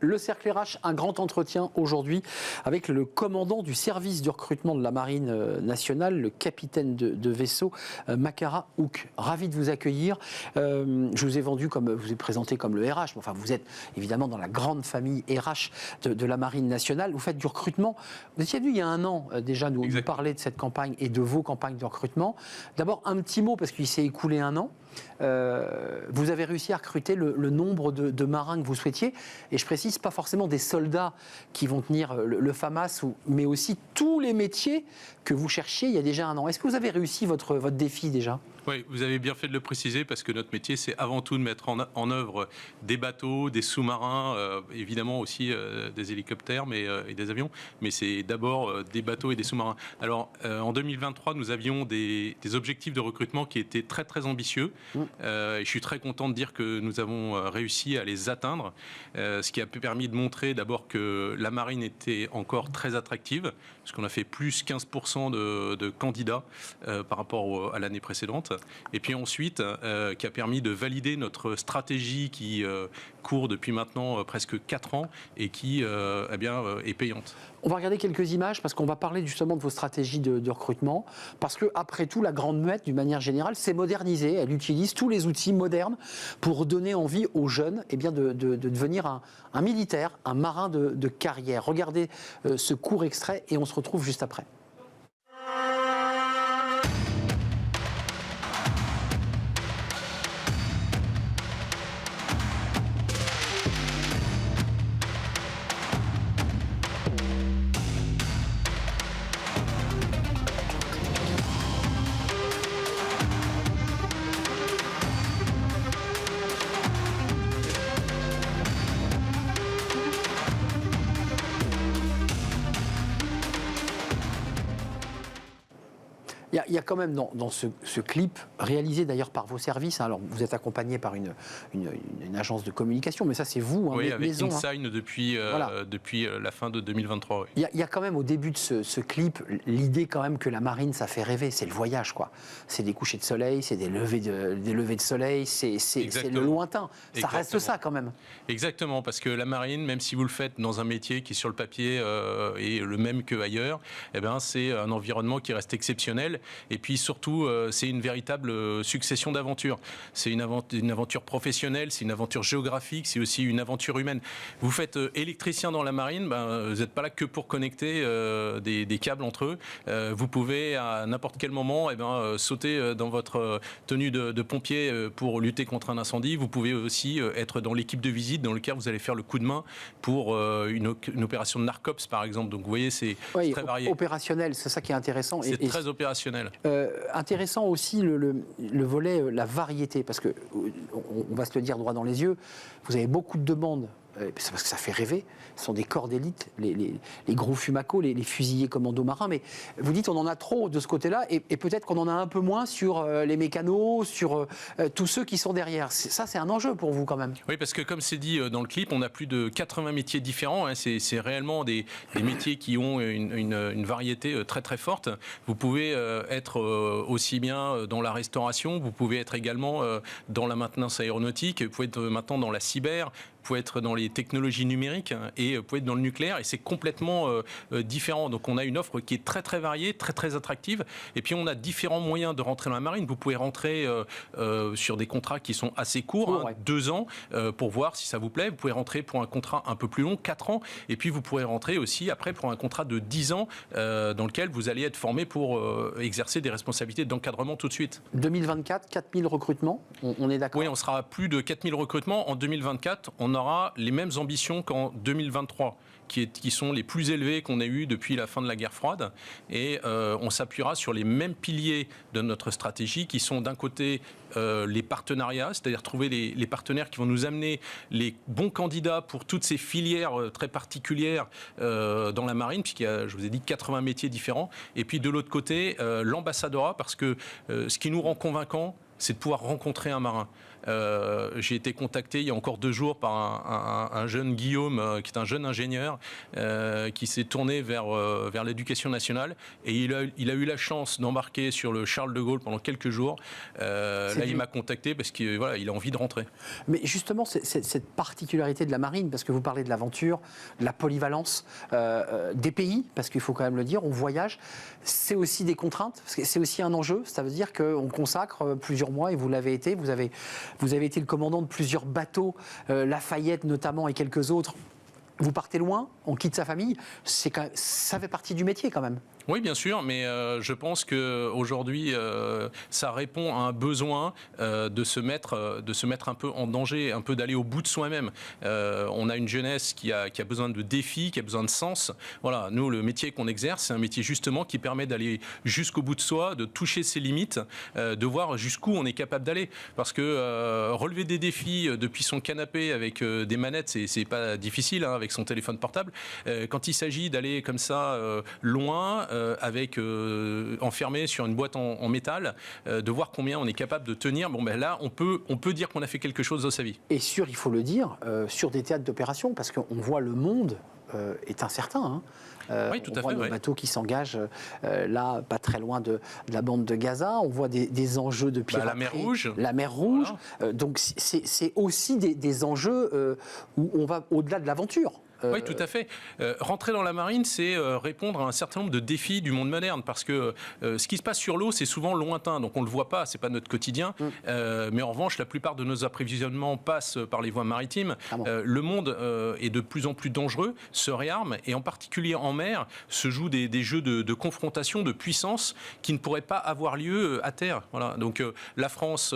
Le Cercle RH, un grand entretien aujourd'hui avec le commandant du service de recrutement de la Marine nationale, le capitaine de vaisseau, Makara Houck. Ravi de vous accueillir. Je vous ai vendu vous ai présenté comme le RH. Enfin, vous êtes évidemment dans la grande famille RH de la Marine nationale. Vous faites du recrutement. Vous étiez venu il y a un an déjà nous parler de cette campagne et de vos campagnes de recrutement. D'abord, un petit mot, parce qu'il s'est écoulé un an. Vous avez réussi à recruter le nombre de marins que vous souhaitiez, et je précise, pas forcément des soldats qui vont tenir le FAMAS, mais aussi tous les métiers que vous cherchiez il y a déjà un an. Est-ce que vous avez réussi votre défi déjà ? Oui, vous avez bien fait de le préciser, parce que notre métier, c'est avant tout de mettre en œuvre des bateaux, des sous-marins, évidemment aussi des hélicoptères et des avions, mais c'est d'abord des bateaux et des sous-marins. Alors, en 2023, nous avions des objectifs de recrutement qui étaient très très ambitieux. Et je suis très content de dire que nous avons réussi à les atteindre, ce qui a permis de montrer d'abord que la marine était encore très attractive, parce qu'on a fait plus 15% de candidats par rapport à l'année précédente. Et puis ensuite, qui a permis de valider notre stratégie qui court depuis maintenant presque 4 ans et qui est payante. On va regarder quelques images parce qu'on va parler justement de vos stratégies de recrutement. Parce que après tout, la Grande Muette, d'une manière générale, s'est modernisée. Elle utilise tous les outils modernes pour donner envie aux jeunes de devenir un militaire, un marin de carrière. Regardez ce court extrait et on se retrouve juste après. Il y a quand même dans ce clip, réalisé d'ailleurs par vos services, alors vous êtes accompagné par une agence de communication, mais ça c'est vous, oui, avec maison. InSign depuis la fin de 2023. Oui. Il y a quand même au début de ce clip l'idée quand même que la marine ça fait rêver, c'est le voyage quoi. C'est des couchers de soleil, c'est des levées de soleil, c'est le lointain. Ça reste ça quand même. Exactement, parce que la marine, même si vous le faites dans un métier qui sur le papier est le même qu'ailleurs, c'est un environnement qui reste exceptionnel. Et puis surtout, c'est une véritable succession d'aventures. C'est une aventure professionnelle, c'est une aventure géographique, c'est aussi une aventure humaine. Vous faites électricien dans la marine, vous n'êtes pas là que pour connecter des câbles entre eux. Vous pouvez à n'importe quel moment sauter dans votre tenue de pompier pour lutter contre un incendie. Vous pouvez aussi être dans l'équipe de visite dans laquelle vous allez faire le coup de main pour une opération de Narcops par exemple. Donc vous voyez, c'est très varié. Opérationnel, c'est ça qui est intéressant. C'est très opérationnel. Intéressant aussi le volet, la variété, parce que on va se le dire droit dans les yeux, vous avez beaucoup de demandes. C'est parce que ça fait rêver, ce sont des corps d'élite, les gros fumacos, les fusiliers commandos marins, mais vous dites on en a trop de ce côté-là, et peut-être qu'on en a un peu moins sur les mécanos, sur tous ceux qui sont derrière. Ça, c'est un enjeu pour vous quand même. Oui, parce que comme c'est dit dans le clip, on a plus de 80 métiers différents, c'est réellement des métiers qui ont une variété très très forte. Vous pouvez être aussi bien dans la restauration, vous pouvez être également dans la maintenance aéronautique, vous pouvez être maintenant dans la cyber, vous pouvez être dans les technologies numériques et vous pouvez être dans le nucléaire, et c'est complètement différent. Donc on a une offre qui est très très variée, très très attractive, et puis on a différents moyens de rentrer dans la marine. Vous pouvez rentrer sur des contrats qui sont assez courts, 2 ans, pour voir si ça vous plaît. Vous pouvez rentrer pour un contrat un peu plus long, 4 ans, et puis vous pourrez rentrer aussi après pour un contrat de 10 ans dans lequel vous allez être formé pour exercer des responsabilités d'encadrement tout de suite. 2024, 4000 recrutements, on est d'accord? Oui, on sera à plus de 4000 recrutements. En 2024, on aura les mêmes ambitions qu'en 2023, qui sont les plus élevées qu'on ait eues depuis la fin de la guerre froide. Et on s'appuiera sur les mêmes piliers de notre stratégie, qui sont d'un côté les partenariats, c'est-à-dire trouver les partenaires qui vont nous amener les bons candidats pour toutes ces filières très particulières dans la marine, puisqu'il y a, je vous ai dit, 80 métiers différents. Et puis de l'autre côté, l'ambassadeurat, parce que ce qui nous rend convaincants, c'est de pouvoir rencontrer un marin. J'ai été contacté il y a encore 2 jours par un jeune Guillaume, qui est un jeune ingénieur, qui s'est tourné vers l'éducation nationale, et il a eu la chance d'embarquer sur le Charles de Gaulle pendant quelques jours. Là, il m'a contacté parce qu'il voilà, il a envie de rentrer. Mais justement, cette particularité de la marine, parce que vous parlez de l'aventure, de la polyvalence des pays, parce qu'il faut quand même le dire, on voyage, c'est aussi des contraintes, parce que c'est aussi un enjeu. Ça veut dire qu'on consacre plusieurs mois, et vous l'avez été, vous avez été le commandant de plusieurs bateaux, Lafayette notamment et quelques autres. Vous partez loin, on quitte sa famille, ça fait partie du métier quand même. Oui, bien sûr, mais je pense qu'aujourd'hui, ça répond à un besoin de se mettre un peu en danger, un peu d'aller au bout de soi-même. On a une jeunesse qui a besoin de défis, qui a besoin de sens. Voilà, nous, le métier qu'on exerce, c'est un métier justement qui permet d'aller jusqu'au bout de soi, de toucher ses limites, de voir jusqu'où on est capable d'aller. Parce que relever des défis depuis son canapé avec des manettes, c'est pas difficile, hein, avec son téléphone portable. Quand il s'agit d'aller comme ça loin, enfermé sur une boîte en métal, de voir combien on est capable de tenir. Bon, ben là, on peut dire qu'on a fait quelque chose de sa vie. Et il faut le dire, sur des théâtres d'opération, parce qu'on voit le monde est incertain. Hein. Oui, tout on à voit fait, nos oui. bateaux qui s'engagent là, pas très loin de la bande de Gaza. On voit des enjeux de piraterie. La mer Rouge. La mer Rouge. Voilà. Donc c'est aussi des enjeux où on va au-delà de l'aventure. Oui, tout à fait. Rentrer dans la marine, c'est répondre à un certain nombre de défis du monde moderne, parce que ce qui se passe sur l'eau, c'est souvent lointain, donc on ne le voit pas, c'est pas notre quotidien. Mais en revanche, la plupart de nos approvisionnements passent par les voies maritimes. Le monde est de plus en plus dangereux, se réarme, et en particulier en mer, se jouent des jeux de confrontation, de puissance, qui ne pourraient pas avoir lieu à terre. Voilà. Donc la France,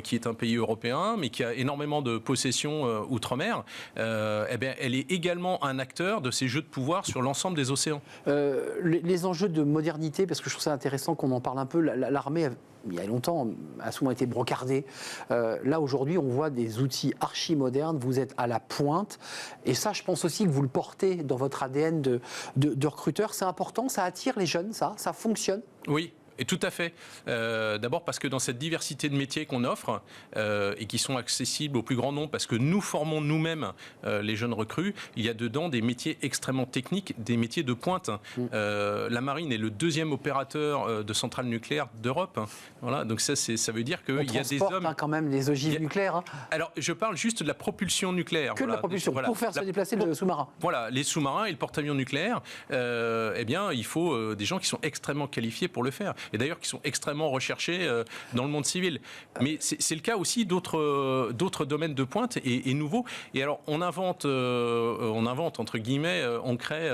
qui est un pays européen, mais qui a énormément de possessions outre-mer, eh bien, elle est également un acteur de ces jeux de pouvoir sur l'ensemble des océans. Les enjeux de modernité, parce que je trouve ça intéressant qu'on en parle un peu, l'armée, il y a longtemps, a souvent été brocardée. Là, aujourd'hui, on voit des outils archi-modernes, vous êtes à la pointe, et ça, je pense aussi que vous le portez dans votre ADN de recruteur. C'est important, ça attire les jeunes, ça fonctionne. Oui. Et tout à fait. D'abord parce que dans cette diversité de métiers qu'on offre et qui sont accessibles au plus grand nombre, parce que nous formons nous-mêmes les jeunes recrues, il y a dedans des métiers extrêmement techniques, des métiers de pointe. La marine est le 2e opérateur de centrales nucléaires d'Europe. Voilà, donc ça veut dire qu'il y a des hommes... quand même les ogives nucléaires. Hein. Alors, je parle juste de la propulsion nucléaire. Que de la propulsion, pour faire se déplacer le sous-marin. Voilà, les sous-marins et le porte-avions nucléaire, eh bien, il faut des gens qui sont extrêmement qualifiés pour le faire. Et d'ailleurs qui sont extrêmement recherchés dans le monde civil. Mais c'est le cas aussi d'autres domaines de pointe et nouveaux. Et alors on invente entre guillemets, on crée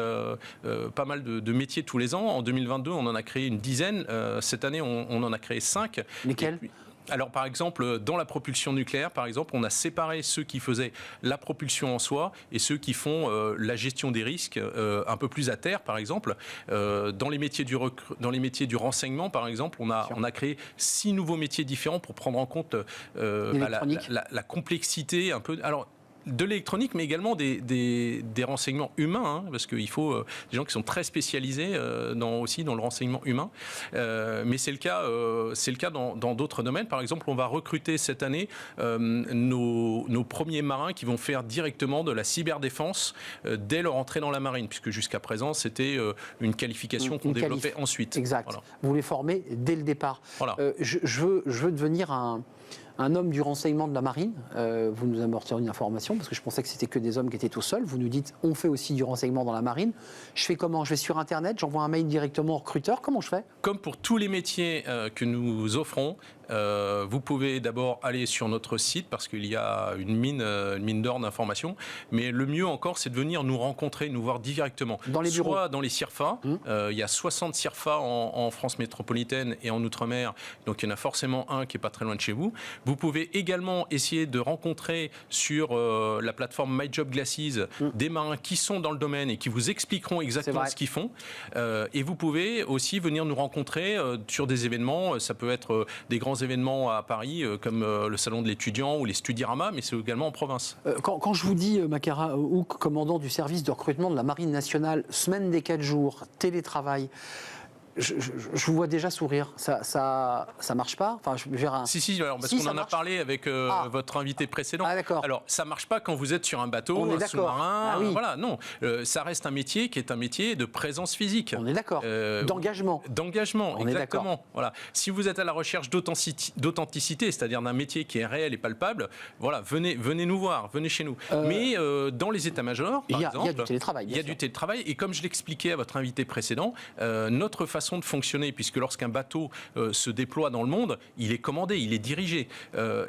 pas mal de métiers tous les ans. En 2022, on en a créé une dizaine. Cette année, on en a créé 5. Lesquels ? Alors, par exemple, dans la propulsion nucléaire, par exemple, on a séparé ceux qui faisaient la propulsion en soi et ceux qui font la gestion des risques un peu plus à terre, par exemple. Dans les métiers du renseignement, par exemple, on a créé 6 nouveaux métiers différents pour prendre en compte la complexité un peu. Alors, de l'électronique, mais également des renseignements humains, hein, parce qu'il faut des gens qui sont très spécialisés aussi dans le renseignement humain. Mais c'est le cas dans d'autres domaines. Par exemple, on va recruter cette année nos premiers marins qui vont faire directement de la cyberdéfense dès leur entrée dans la marine, puisque jusqu'à présent, c'était une qualification qu'on développait ensuite. Exact. Voilà. Vous les formez dès le départ. Voilà. Je veux devenir un homme du renseignement de la marine. Vous nous apportez une information, parce que je pensais que c'était que des hommes qui étaient tout seuls. Vous nous dites, on fait aussi du renseignement dans la marine. Je fais comment ? Je vais sur Internet, j'envoie un mail directement au recruteur. Comment je fais ? Comme pour tous les métiers que nous offrons, vous pouvez d'abord aller sur notre site, parce qu'il y a une mine d'or d'informations. Mais le mieux encore, c'est de venir nous rencontrer, nous voir directement. Dans les bureaux ? Soit dans les CIRFA. Il y a 60 CIRFA en France métropolitaine et en Outre-mer. Donc il y en a forcément un qui n'est pas très loin de chez vous. Vous pouvez également essayer de rencontrer sur la plateforme My Job Glasses des marins qui sont dans le domaine et qui vous expliqueront exactement ce qu'ils font. Et vous pouvez aussi venir nous rencontrer sur des événements. Ça peut être des grands événements à Paris, comme le Salon de l'étudiant ou les Studiramas, mais c'est également en province. Quand je vous dis, Makara Houck, commandant du service de recrutement de la Marine nationale, semaine des 4 jours, télétravail, Je vous vois déjà sourire. Ça marche pas. Enfin, je vais faire Si, alors, parce qu'on en a parlé avec votre invité précédent. Ah, d'accord. Alors, ça marche pas quand vous êtes sur un bateau, On est un sous-marin. Ah, oui. Voilà, non. Ça reste un métier qui est un métier de présence physique. On est d'accord. D'engagement. D'engagement, On exactement. Voilà. Si vous êtes à la recherche d'authenticité, c'est-à-dire d'un métier qui est réel et palpable, voilà, venez nous voir, venez chez nous. Mais dans les états-majors, par exemple, il y a du télétravail. Il y a du télétravail. Et comme je l'expliquais à votre invité précédent, notre façon de fonctionner, puisque lorsqu'un bateau se déploie dans le monde, il est commandé, il est dirigé.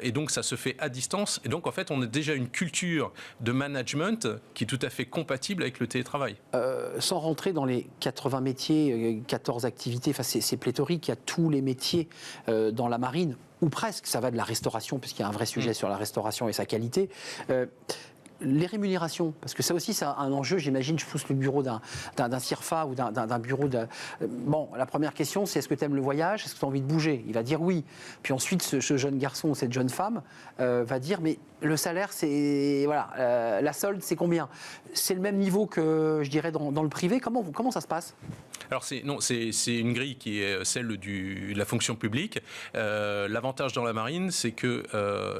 Et donc, ça se fait à distance. Et donc, en fait, on a déjà une culture de management qui est tout à fait compatible avec le télétravail. Sans rentrer dans les 80 métiers, 14 activités, enfin, c'est pléthorique, il y a tous les métiers dans la marine, ou presque, ça va de la restauration, puisqu'il y a un vrai sujet sur la restauration et sa qualité. Les rémunérations, parce que ça aussi c'est un enjeu, j'imagine, je pousse le bureau d'un CIRFA ou d'un bureau de... Bon, la première question c'est est-ce que tu aimes le voyage, est-ce que tu as envie de bouger? Il va dire oui. Puis ensuite ce jeune garçon ou cette jeune femme va dire mais le salaire c'est... Voilà, la solde c'est combien? C'est le même niveau que je dirais dans le privé, comment ça se passe? Alors c'est une grille qui est celle de la fonction publique. L'avantage dans la marine, c'est que,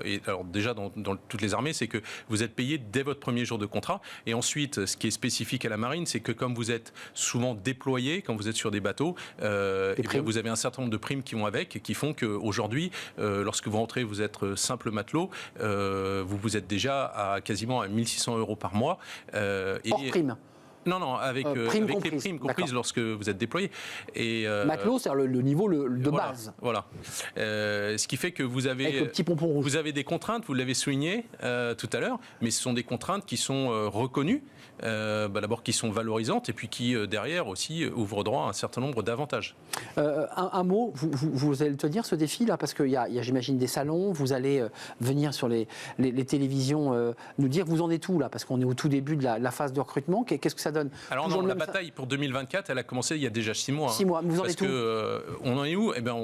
et alors déjà dans toutes les armées, c'est que vous êtes payé dès votre premier jour de contrat. Et ensuite, ce qui est spécifique à la marine, c'est que comme vous êtes souvent déployé, quand vous êtes sur des bateaux, et bien vous avez un certain nombre de primes qui vont avec, qui font qu'aujourd'hui, lorsque vous rentrez, vous êtes simple matelot, vous êtes déjà quasiment à 1 600 € par mois. Hors prime. Non, avec les primes comprises lorsque vous êtes déployé. Matelot, c'est le niveau de base. Voilà. Ce qui fait que vous avez, avec le petit pompon rouge. Vous avez des contraintes, vous l'avez souligné tout à l'heure, mais ce sont des contraintes qui sont reconnues, d'abord qui sont valorisantes, et puis qui, derrière aussi, ouvrent droit à un certain nombre d'avantages. Un mot, vous allez le tenir ce défi-là, parce qu'il y a j'imagine, des salons, vous allez venir sur les télévisions nous dire vous en êtes où là, parce qu'on est au tout début de la phase de recrutement, qu'est-ce que ça donne? Alors non, la bataille pour 2024, elle a commencé il y a déjà 6 mois. 6 mois, vous en êtes où? On en est où? Eh bien,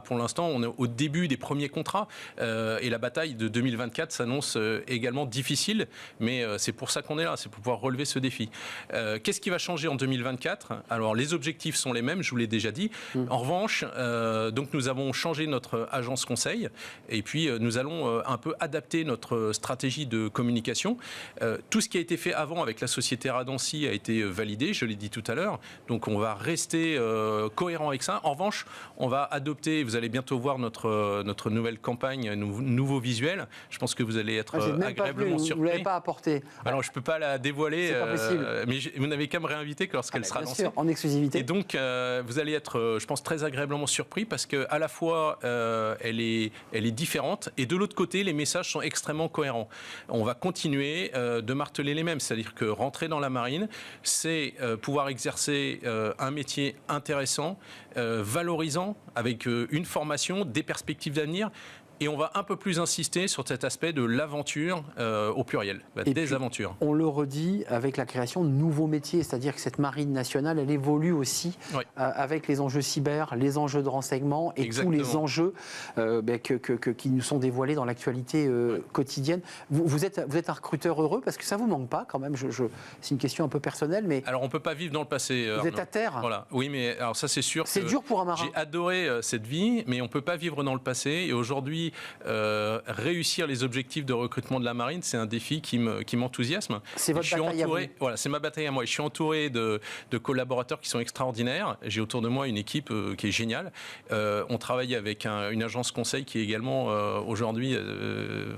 pour l'instant, on est au début des premiers contrats, et la bataille de 2024 s'annonce également difficile, mais c'est pour ça qu'on est là, c'est pour pouvoir relever ce défi. Qu'est-ce qui va changer en 2024? Alors, les objectifs sont les mêmes, je vous l'ai déjà dit. En revanche, donc nous avons changé notre agence conseil, et puis nous allons un peu adapter notre stratégie de communication. Tout ce qui a été fait avant avec la société Radancy a été validé, je l'ai dit tout à l'heure, donc on va rester cohérent avec ça. En revanche, on va adopter, vous allez bientôt voir notre nouvelle campagne, nouveau visuel. Je pense que vous allez être agréablement surpris. Vous ne l'avez pas apporté. Alors je ne peux pas la dévoiler, c'est pas possible. Mais vous n'avez qu'à me réinviter lorsqu'elle sera lancée. Bien sûr, en exclusivité. Et donc vous allez être, je pense, très agréablement surpris parce qu'à la fois elle est différente, et de l'autre côté les messages sont extrêmement cohérents. On va continuer de marteler les mêmes, c'est-à-dire que rentrer dans la marine, c'est pouvoir exercer un métier intéressant, valorisant, avec une formation, des perspectives d'avenir. Et on va un peu plus insister sur cet aspect de l'aventure au pluriel, des aventures. On le redit avec la création de nouveaux métiers, c'est-à-dire que cette marine nationale, elle évolue aussi avec les enjeux cyber, les enjeux de renseignement et tous les enjeux qui nous sont dévoilés dans l'actualité quotidienne. Vous êtes un recruteur heureux parce que ça vous manque pas quand même. C'est une question un peu personnelle, mais alors on peut pas vivre dans le passé. Vous êtes à terre. Voilà. Oui, mais alors ça c'est sûr. C'est dur pour un marin. J'ai adoré cette vie, mais on peut pas vivre dans le passé. Et aujourd'hui, réussir les objectifs de recrutement de la marine, c'est un défi qui m'enthousiasme. C'est votre bataille à vous. Voilà, c'est ma bataille à moi. Je suis entouré de collaborateurs qui sont extraordinaires. J'ai autour de moi une équipe qui est géniale. On travaille avec une agence conseil qui est également aujourd'hui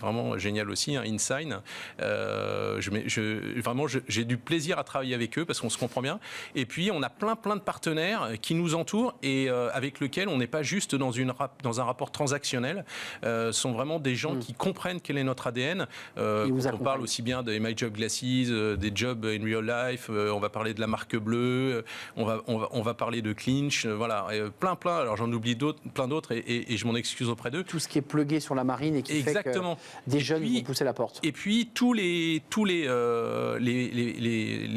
vraiment géniale aussi, InSign. Vraiment, j'ai du plaisir à travailler avec eux parce qu'on se comprend bien. Et puis, on a plein de partenaires qui nous entourent et avec lesquels on n'est pas juste dans un rapport transactionnel. Sont vraiment des gens qui comprennent quel est notre ADN. On parle aussi bien des My Job Glasses, des jobs in real life, on va parler de la marque bleue, on va parler de Clinch, voilà, plein. Alors j'en oublie plein d'autres et je m'en excuse auprès d'eux. Tout ce qui est plugué sur la marine et qui fait que des jeunes vont pousser la porte. Et puis tous les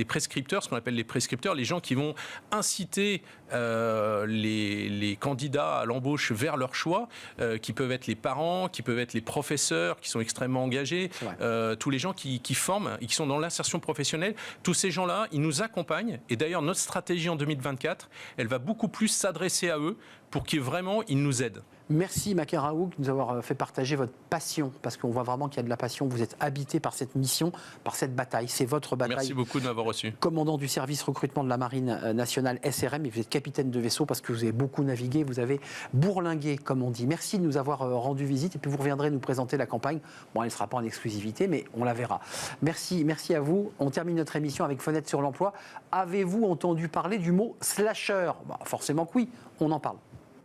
prescripteurs, ce qu'on appelle les prescripteurs, les gens qui vont inciter les candidats à l'embauche vers leur choix, qui peuvent être les parents, qui peuvent être les professeurs, qui sont extrêmement engagés, tous les gens qui forment et qui sont dans l'insertion professionnelle. Tous ces gens-là, ils nous accompagnent. Et d'ailleurs, notre stratégie en 2024, elle va beaucoup plus s'adresser à eux pour qu'ils vraiment ils nous aident. Merci Makara Houk de nous avoir fait partager votre passion, parce qu'on voit vraiment qu'il y a de la passion. Vous êtes habité par cette mission, par cette bataille. C'est votre bataille. Merci beaucoup de m'avoir reçu. Commandant du service recrutement de la Marine nationale SRM, et vous êtes capitaine de vaisseau parce que vous avez beaucoup navigué, vous avez bourlingué, comme on dit. Merci de nous avoir rendu visite, et puis vous reviendrez nous présenter la campagne. Bon, elle ne sera pas en exclusivité, mais on la verra. Merci à vous. On termine notre émission avec Fenêtre sur l'emploi. Avez-vous entendu parler du mot slasher ? Forcément que oui, on en parle.